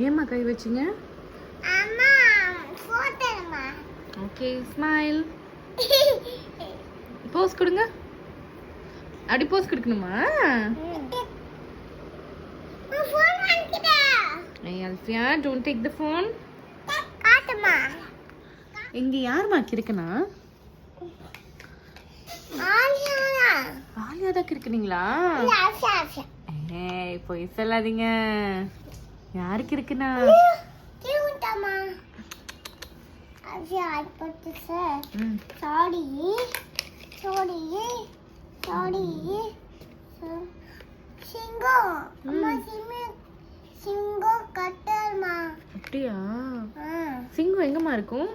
ஏம்மா கை வச்சிங்க? Okay, smile. Bose கொடுங்க. அடி போஸ் கொடுக்கணுமா? ஏய் Alfiya, don't take the phone. இங்க யாருமா கிறுக்கனா? ஆலியா தான் கிறுக்குனீங்களா? ஏய் போய் சொல்லாதீங்க. யாருக்கு இருக்குனா? அப்படியா? சிங்கம் எங்கம்மா இருக்கும்?